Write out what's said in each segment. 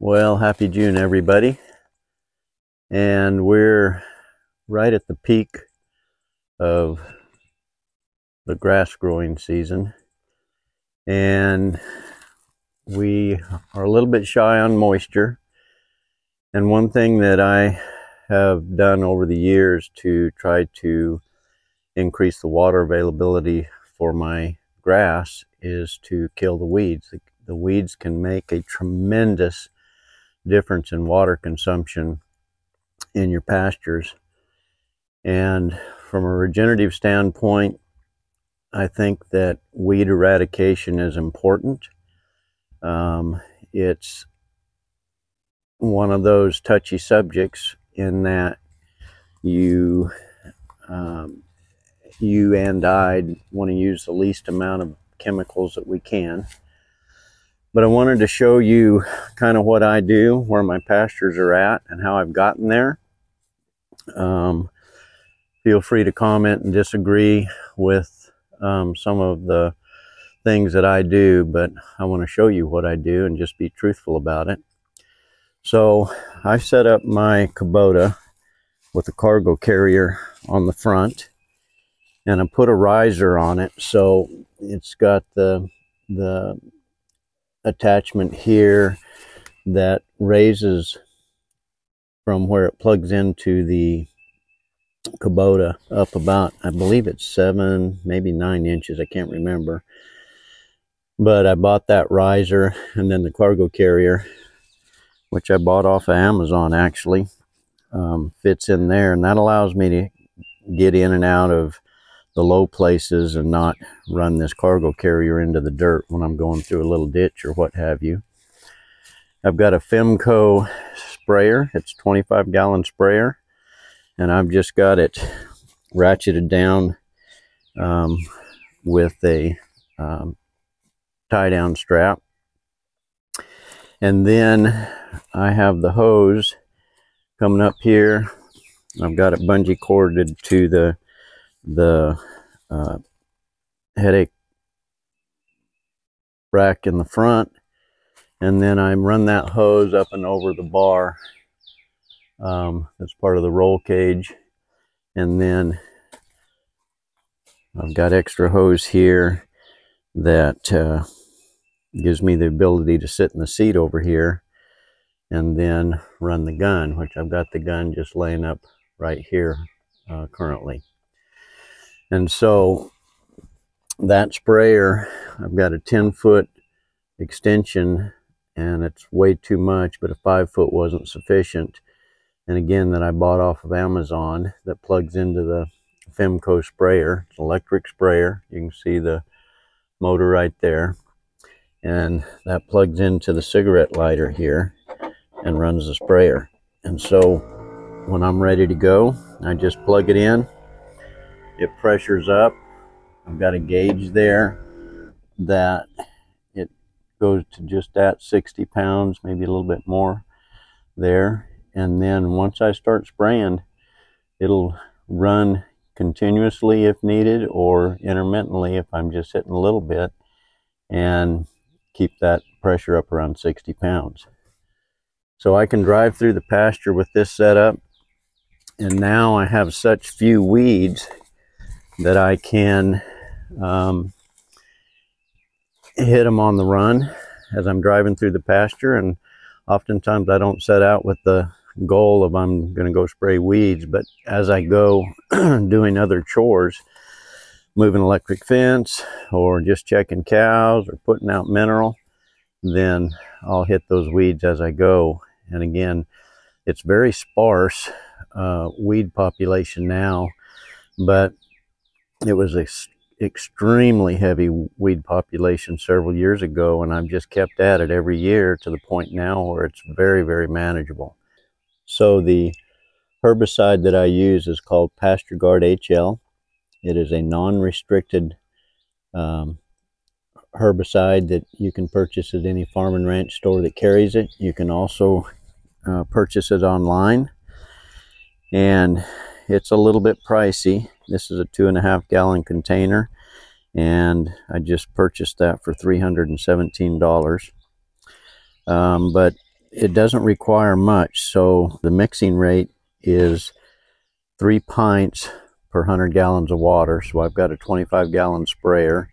Well, happy June, everybody. And we're right at the peak of the grass growing season. And we are a little bit shy on moisture. And one thing that I have done over the years to try to increase the water availability for my grass is to kill the weeds. The weeds can make a tremendous difference in water consumption in your pastures. And from a regenerative standpoint, I think that weed eradication is important. It's one of those touchy subjects in that you and I want to use the least amount of chemicals that we can. But I wanted to show you kind of what I do, where my pastures are at, and how I've gotten there. Feel free to comment and disagree with some of the things that I do, but I want to show you what I do and just be truthful about it. So I set up my Kubota with a cargo carrier on the front, and I put a riser on it, so it's got the attachment here that raises from where it plugs into the Kubota up about, I believe it's 7, maybe 9 inches, I can't remember. But I bought that riser, and then the cargo carrier, which I bought off of Amazon actually, fits in there, and that allows me to get in and out of the low places and not run this cargo carrier into the dirt when I'm going through a little ditch or what have you. I've got a Femco sprayer. It's a 25-gallon sprayer, and I've just got it ratcheted down with a tie-down strap. And then I have the hose coming up here. I've got it bungee corded to the headache rack in the front, and then I run that hose up and over the bar that's part of the roll cage, and then I've got extra hose here that gives me the ability to sit in the seat over here and then run the gun, which I've got the gun just laying up right here currently. And so that sprayer, I've got a 10-foot extension, and it's way too much, but a 5-foot wasn't sufficient. And again, that I bought off of Amazon, that plugs into the Femco sprayer. It's an electric sprayer. You can see the motor right there. And that plugs into the cigarette lighter here and runs the sprayer. And so when I'm ready to go, I just plug it in. It pressures up. I've got a gauge there that it goes to just at 60 pounds, maybe a little bit more there. And then once I start spraying, it'll run continuously if needed, or intermittently if I'm just hitting a little bit, and keep that pressure up around 60 pounds. So I can drive through the pasture with this setup, and now I have such few weeds that I can hit them on the run as I'm driving through the pasture. And oftentimes I don't set out with the goal of I'm going to go spray weeds, but as I go doing other chores, moving electric fence or just checking cows or putting out mineral, then I'll hit those weeds as I go. And again, it's very sparse weed population now, but it was an extremely heavy weed population several years ago, and I've just kept at it every year to the point now where it's very, very manageable. So the herbicide that I use is called Pasture Guard HL. It is a non-restricted herbicide that you can purchase at any farm and ranch store that carries it. You can also purchase it online, and it's a little bit pricey. This is a 2.5-gallon container, and I just purchased that for $317. But it doesn't require much. So the mixing rate is 3 pints per 100 gallons of water. So I've got a 25-gallon sprayer.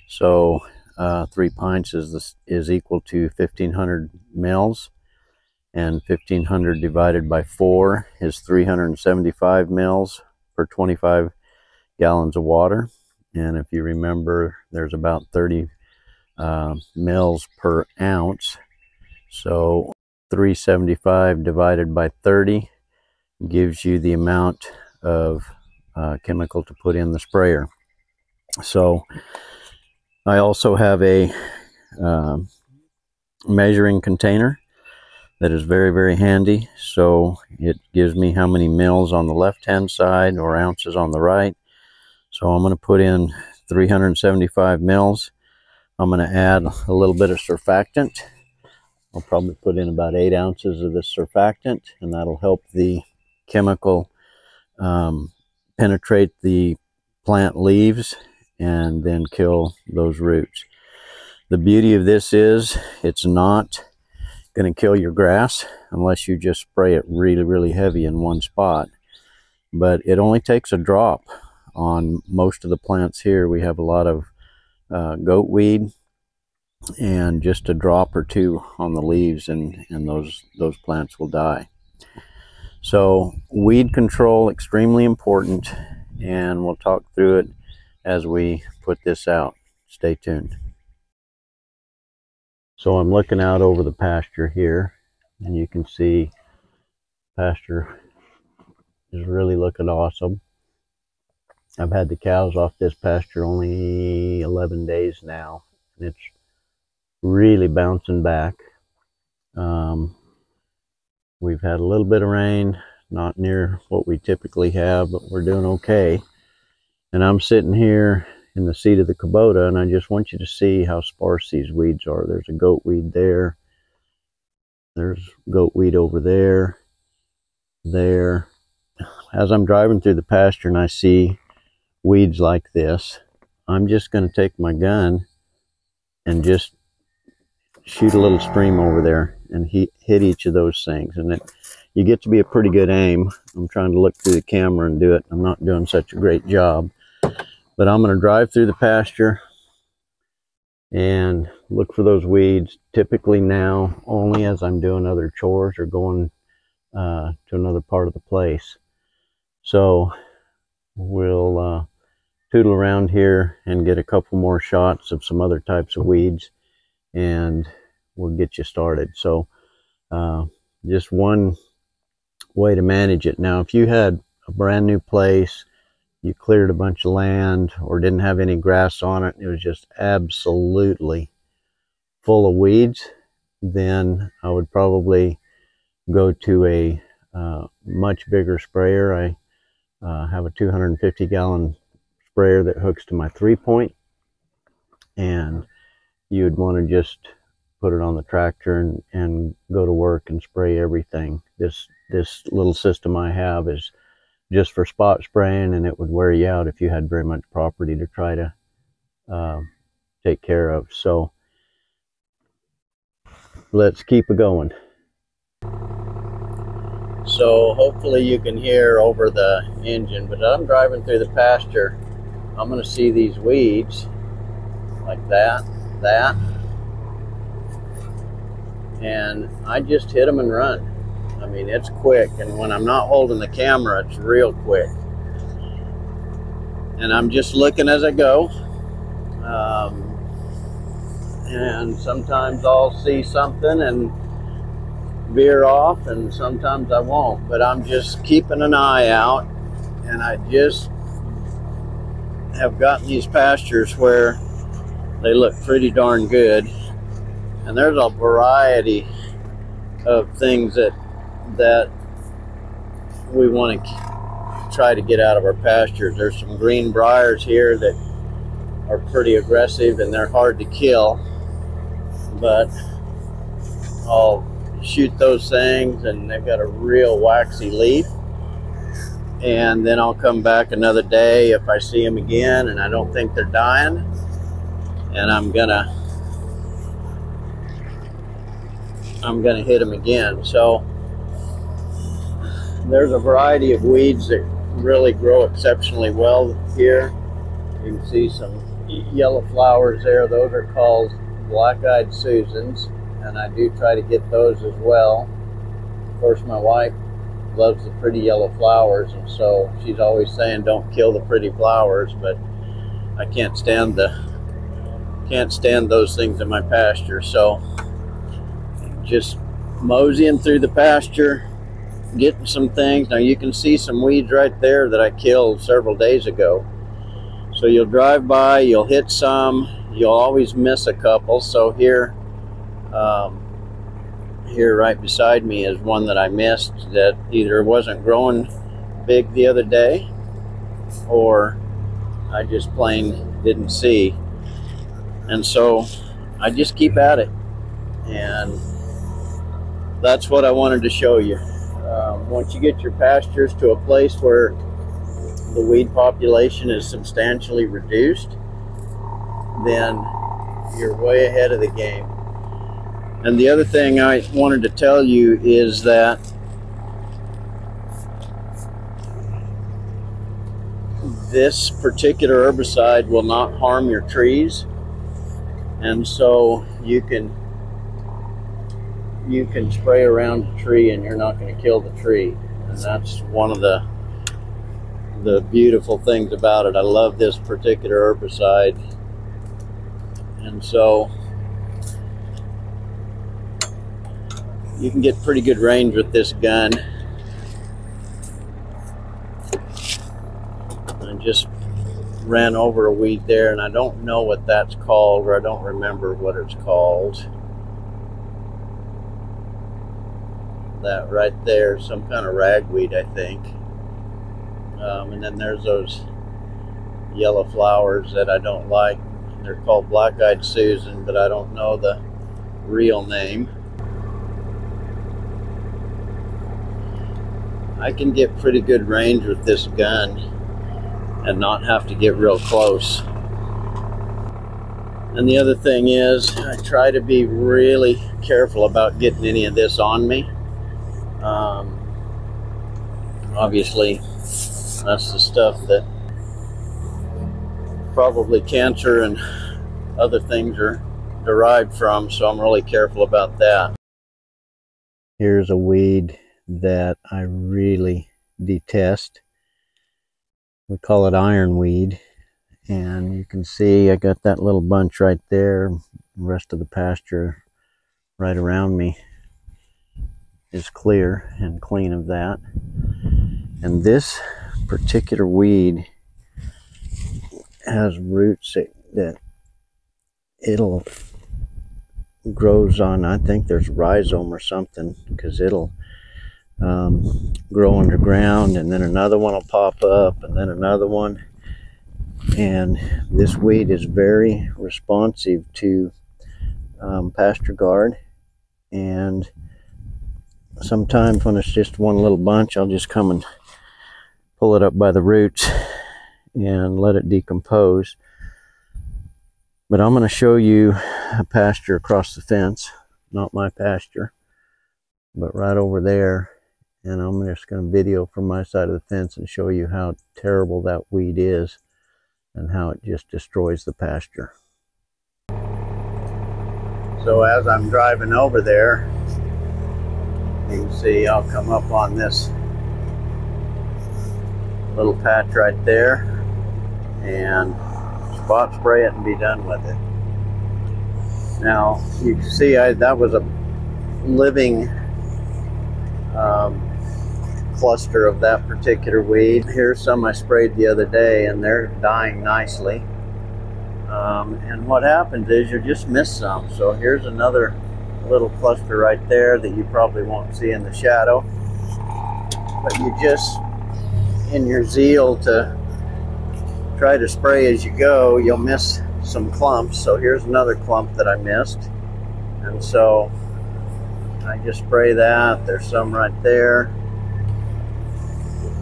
So 3 pints is equal to 1,500 mils, and 1,500 divided by 4 is 375 mils per 25 gallons of water. And if you remember, there's about 30 mils per ounce. So 375 divided by 30 gives you the amount of chemical to put in the sprayer. So I also have a measuring container that is very, very handy. So it gives me how many mils on the left-hand side or ounces on the right. So I'm going to put in 375 mils. I'm going to add a little bit of surfactant. I'll probably put in about 8 ounces of this surfactant, and that'll help the chemical penetrate the plant leaves and then kill those roots. The beauty of this is it's not going to kill your grass unless you just spray it really, really heavy in one spot. But it only takes a drop on most of the plants here. We have a lot of goat weed, and just a drop or two on the leaves, and those plants will die. So weed control, extremely important, and we'll talk through it as we put this out. Stay tuned. So I'm looking out over the pasture here, and you can see pasture is really looking awesome. I've had the cows off this pasture only 11 days now, and it's really bouncing back. We've had a little bit of rain, not near what we typically have, but we're doing okay. And I'm sitting here in the seat of the Kubota, and I just want you to see how sparse these weeds are. There's a goat weed there. There's goat weed over there. There. As I'm driving through the pasture and I see weeds like this, I'm just going to take my gun and just shoot a little stream over there and hit each of those things, and you get to be a pretty good aim. I'm trying to look through the camera and do it. I'm not doing such a great job, but I'm going to drive through the pasture and look for those weeds, typically now only as I'm doing other chores or going to another part of the place. So we'll tootle around here and get a couple more shots of some other types of weeds, and we'll get you started. So just one way to manage it. Now, if you had a brand new place, you cleared a bunch of land or didn't have any grass on it, it was just absolutely full of weeds, then I would probably go to a much bigger sprayer. I have a 250-gallon sprayer that hooks to my 3-point, and you would want to just put it on the tractor and go to work and spray everything. This little system I have is just for spot spraying, and it would wear you out if you had very much property to try to take care of. So let's keep it going. So hopefully you can hear over the engine, but I'm driving through the pasture. I'm going to see these weeds like that, and I just hit them and run. I mean, it's quick, and when I'm not holding the camera, it's real quick. And I'm just looking as I go. And sometimes I'll see something and veer off, and sometimes I won't. But I'm just keeping an eye out, and I just have gotten these pastures where they look pretty darn good. And there's a variety of things that we want to try to get out of our pastures. There's some green briars here that are pretty aggressive, and they're hard to kill, but I'll shoot those things, and they've got a real waxy leaf. And then I'll come back another day if I see them again and I don't think they're dying, and I'm gonna I'm going to hit them again. So there's a variety of weeds that really grow exceptionally well here. You can see some yellow flowers there. Those are called black-eyed Susans, and I do try to get those as well. Of course, my wife loves the pretty yellow flowers, and so she's always saying don't kill the pretty flowers, but I can't stand those things in my pasture. So just moseying through the pasture, getting some things. Now you can see some weeds right there that I killed several days ago. So you'll drive by, you'll hit some, you'll always miss a couple. So here right beside me is one that I missed that either wasn't growing big the other day or I just plain didn't see. And so I just keep at it, and that's what I wanted to show you. Once you get your pastures to a place where the weed population is substantially reduced, then you're way ahead of the game. And the other thing I wanted to tell you is that this particular herbicide will not harm your trees, and so you can spray around the tree and you're not going to kill the tree. And that's one of the beautiful things about it. I love this particular herbicide, and so you can get pretty good range with this gun. I just ran over a weed there, and I don't know what that's called, or I don't remember what it's called. That right there, some kind of ragweed, I think. And then there's those yellow flowers that I don't like. They're called black-eyed Susan, but I don't know the real name. I can get pretty good range with this gun and not have to get real close. And the other thing is, I try to be really careful about getting any of this on me. Obviously, that's the stuff that probably cancer and other things are derived from, so I'm really careful about that. Here's a weed that I really detest. We call it ironweed, and you can see I got that little bunch right there. The rest of the pasture right around me is clear and clean of that. And this particular weed has roots that it'll grows on. I think there's rhizome or something, because it'll grow underground, and then another one will pop up, and then another one. And this weed is very responsive to Pasture Guard, and sometimes when it's just one little bunch, I'll just come and pull it up by the roots and let it decompose. But I'm going to show you a pasture across the fence, not my pasture, but right over there. And I'm just going to video from my side of the fence and show you how terrible that weed is and how it just destroys the pasture. So as I'm driving over there, you can see I'll come up on this little patch right there and spot spray it and be done with it. Now you can see that was a living cluster of that particular weed. Here's some I sprayed the other day, and they're dying nicely. And what happens is you just miss some. So here's another little cluster right there that you probably won't see in the shadow, but you just, in your zeal to try to spray as you go, you'll miss some clumps. So here's another clump that I missed, and so I just spray that. There's some right there,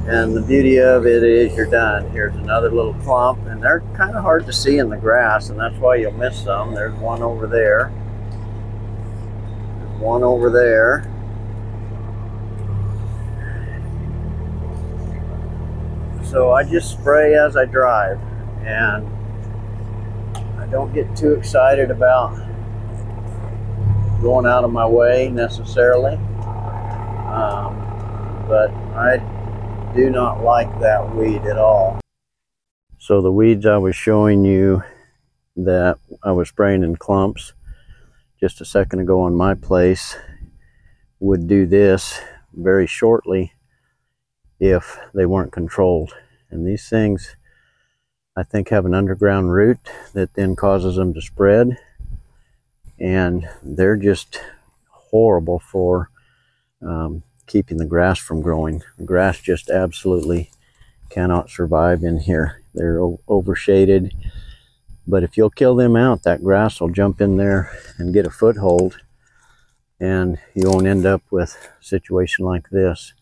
and the beauty of it is you're done. Here's another little clump, and they're kind of hard to see in the grass, and that's why you'll miss some. There's one over there. There's one over there. So I just spray as I drive, and I don't get too excited about going out of my way necessarily, but I do not like that weed at all. So the weeds I was showing you that I was spraying in clumps just a second ago on my place would do this very shortly if they weren't controlled. And these things, I think, have an underground root that then causes them to spread, and they're just horrible for keeping the grass from growing. The grass just absolutely cannot survive in here. They're overshaded, but if you'll kill them out, that grass will jump in there and get a foothold, and you won't end up with a situation like this.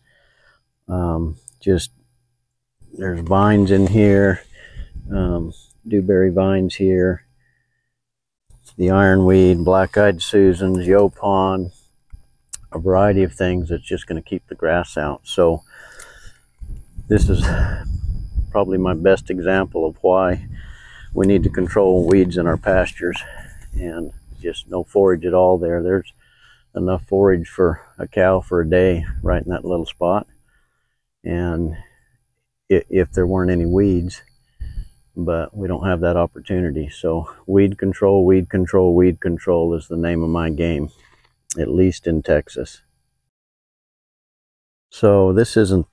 There's vines in here, dewberry vines here, the ironweed, black-eyed Susans, Yopon, a variety of things that's just going to keep the grass out. So this is probably my best example of why we need to control weeds in our pastures, and just no forage at all there. There's enough forage for a cow for a day right in that little spot, and if there weren't any weeds, but we don't have that opportunity. So weed control, weed control, weed control is the name of my game, at least in Texas. So this isn't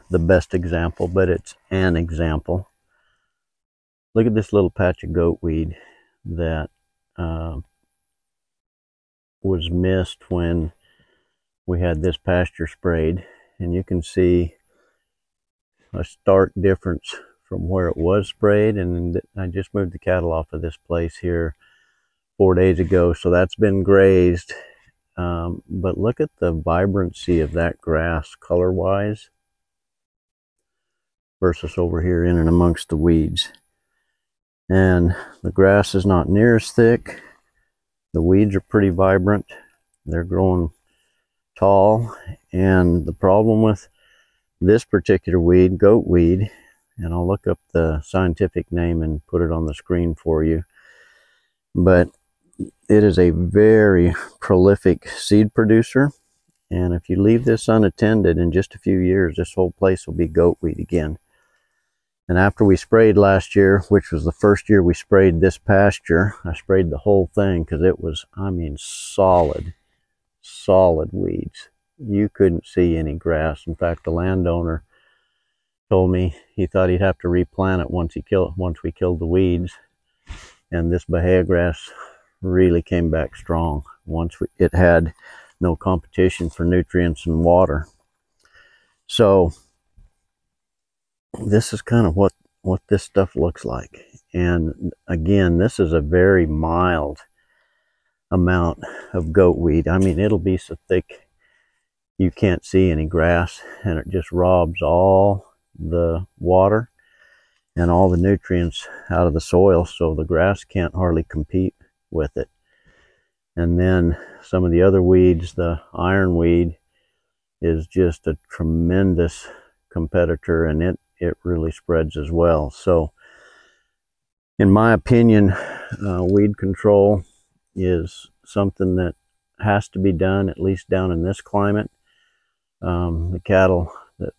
the best example, but it's an example. Look at this little patch of goat weed that was missed when we had this pasture sprayed, and you can see a stark difference from where it was sprayed. And I just moved the cattle off of this place here 4 days ago, so that's been grazed, but look at the vibrancy of that grass color wise versus over here in and amongst the weeds. And the grass is not near as thick. The weeds are pretty vibrant. They're growing tall, and the problem with this particular weed, goat weed, and I'll look up the scientific name and put it on the screen for you, but it is a very prolific seed producer, and if you leave this unattended, in just a few years this whole place will be goat weed again. And after we sprayed last year, which was the first year we sprayed this pasture, I sprayed the whole thing because it was, I mean, solid weeds. You couldn't see any grass. In fact, the landowner told me he thought he'd have to replant it once we killed the weeds. And this Bahia grass really came back strong once it had no competition for nutrients and water. So this is kind of what this stuff looks like. And again, this is a very mild amount of goat weed. I mean, it'll be so thick you can't see any grass, and it just robs all the water and all the nutrients out of the soil, so the grass can't hardly compete with it. And then some of the other weeds, the ironweed is just a tremendous competitor, and it really spreads as well. So in my opinion, weed control is something that has to be done, at least down in this climate. The cattle, that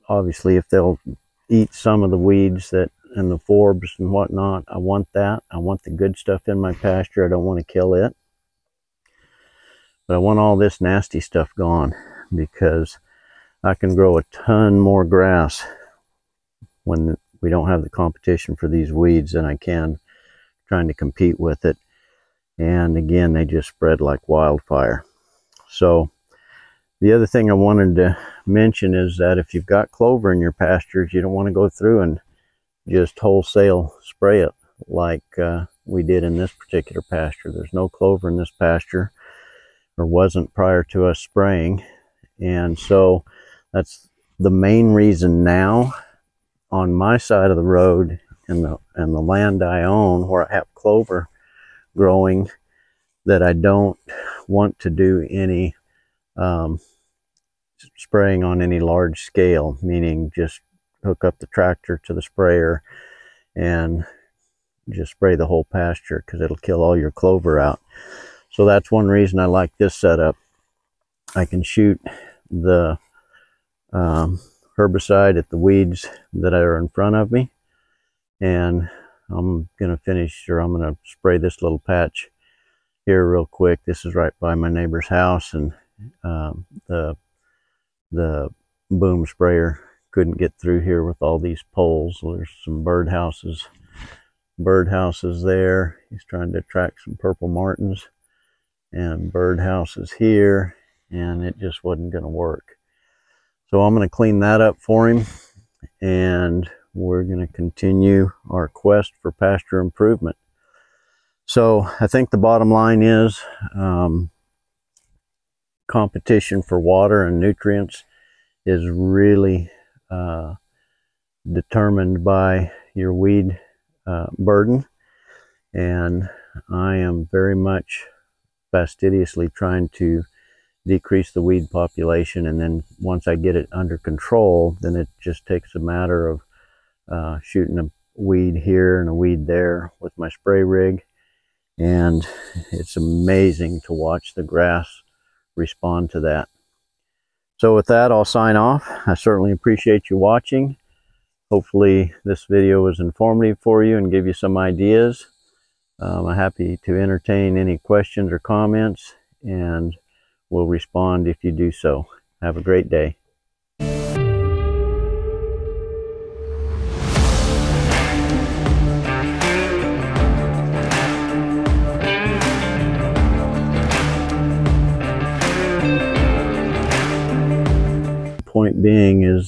obviously if they'll eat some of the weeds that and the forbs and whatnot, I want that. I want the good stuff in my pasture. I don't want to kill it, but I want all this nasty stuff gone, because I can grow a ton more grass when we don't have the competition for these weeds than I can trying to compete with it. And again, they just spread like wildfire. So the other thing I wanted to mention is that if you've got clover in your pastures, you don't want to go through and just wholesale spray it like we did in this particular pasture. There's no clover in this pasture, or wasn't prior to us spraying. And so that's the main reason now on my side of the road and the land I own, where I have clover growing, that I don't want to do any spraying on any large scale, meaning just hook up the tractor to the sprayer and just spray the whole pasture, because it'll kill all your clover out. So that's one reason I like this setup. I can shoot the herbicide at the weeds that are in front of me, and I'm going to spray this little patch here real quick. This is right by my neighbor's house, and the boom sprayer couldn't get through here with all these poles. So there's some birdhouses there. He's trying to attract some purple martins, and birdhouses here, and it just wasn't going to work. So I'm going to clean that up for him, and we're going to continue our quest for pasture improvement. So I think the bottom line is competition for water and nutrients is really determined by your weed burden, and I am very much fastidiously trying to decrease the weed population, and then once I get it under control, then it just takes a matter of shooting a weed here and a weed there with my spray rig, and it's amazing to watch the grass respond to that. So with that, I'll sign off. I certainly appreciate you watching. Hopefully this video was informative for you and give you some ideas. I'm happy to entertain any questions or comments, and will respond if you do so. Have a great day. Point being is that